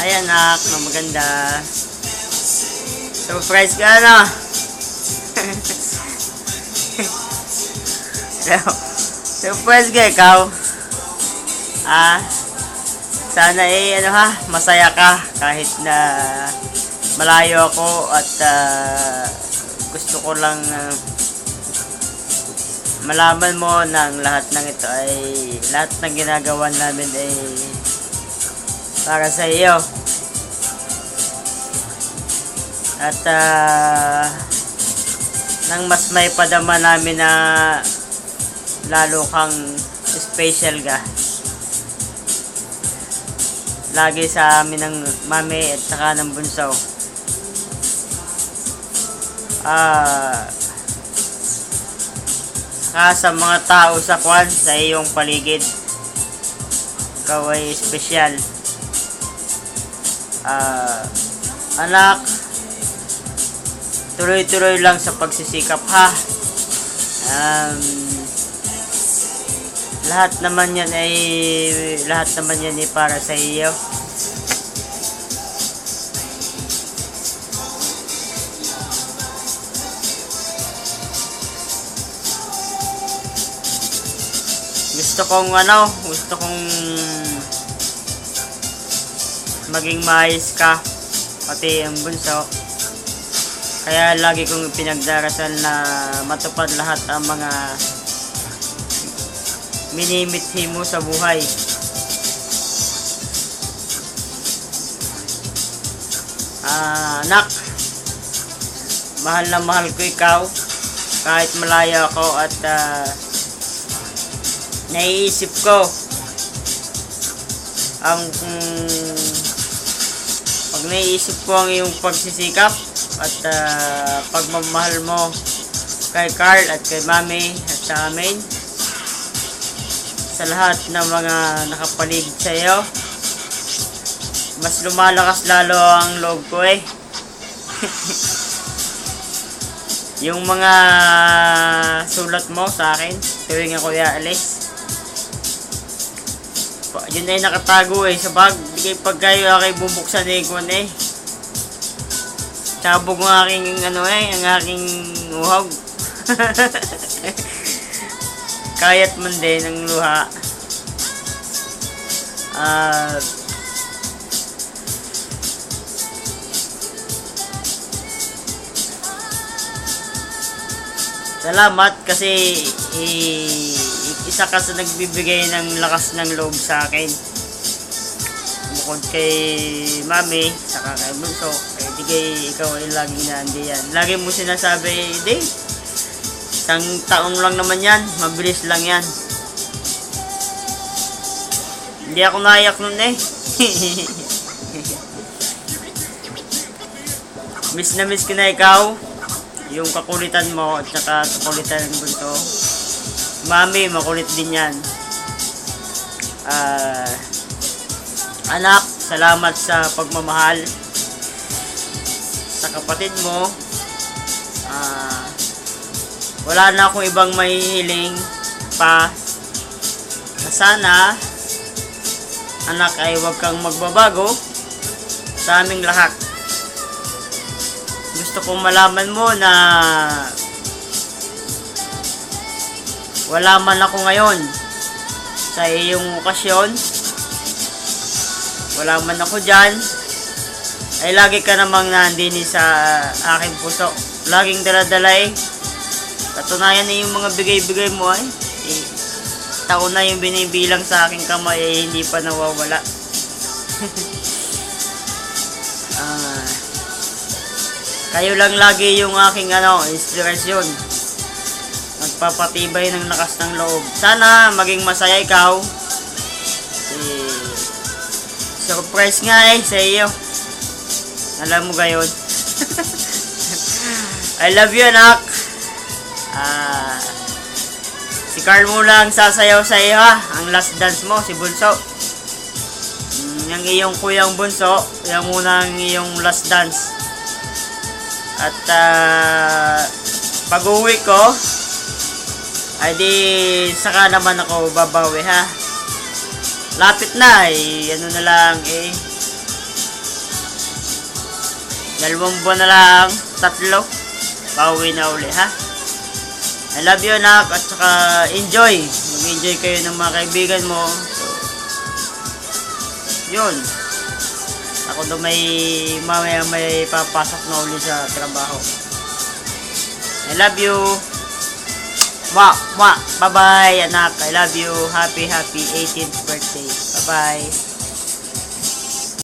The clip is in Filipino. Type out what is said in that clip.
Ayan anak, na maganda. Surprise ka na. Surprise ka ikaw. Sana masaya ka kahit na malayo ako at gusto ko lang malaman mo na ang lahat ng ito ay lahat ng ginagawa namin ay para sa iyo. At nang mas may padama namin na lalo kang special ka lagi sa amin ng mami at saka ng bunso. Saka sa mga tao sa kwan sa iyong paligid, ikaw ay special. Anak, tuloy-tuloy lang sa pagsisikap ha. Lahat naman yan ay para sa iyo. Gusto kong maging maayos ka pati ang bunso. Kaya lagi kong pinagdarasal na matupad lahat ang mga minimithi mo sa buhay. Anak, mahal na mahal ko ikaw kahit malayo ako at naiisip ko pag naiisip ko ang iyong pagsisikap at pagmamahal mo kay Carl at kay Mami at sa amin, sa lahat ng mga nakapaligid sa iyo, mas lumalakas lalo ang loob ko yung mga sulat mo sa akin tuwing ako alis, yun ay nakatago sa bag. Pag kayo bubuksan ko sabog ng aking ang aking uhog. Kayat man din ang luha. Salamat kasi isa ka sa nagbibigay ng lakas ng loob sa akin. Bukod kay Mami, saka kay Bunso, ikaw ay laging nandiyan. Lagi mo sinasabi, isang taon lang naman yan, mabilis lang yan. Hindi ako naiyak nun Miss na miss ko na ikaw, yung kakulitan mo at saka kakulitan ng Bunso. Mami, makulit din yan. Anak, salamat sa pagmamahal sa kapatid mo. Wala na akong ibang mahihiling pa. Sana, anak, ay huwag kang magbabago sa aming lahat. Gusto kong malaman mo na wala man ako ngayon sa iyong okasyon, wala man ako dyan, ay lagi ka namang nandini sa aking puso. Laging daladala katunayan yung mga bigay-bigay mo taon na yung binibilang sa aking kamay hindi pa nawawala. Kayo lang lagi yung aking inspirasyon, nagpapatibay ng lakas ng loob. Sana maging masaya ikaw. Surprise nga sa iyo. Alam mo gayon. I love you anak. Si Carl mo lang sasayaw sa iyo ang last dance mo, si Bunso. Yung iyong kuyang Bunso, yung unang iyong last dance. At pag uwi ko ay di saka naman ako babawi Lapit na ano na lang 2 buwan na lang, 3. Pauwi na uli, ha? I love you, anak. At saka, enjoy. Mag-enjoy kayo ng mga kaibigan mo. So, yun. Ako daw mamaya may papasok na uli sa trabaho. I love you. Bye-bye, anak. I love you. Happy 18th birthday. Bye-bye.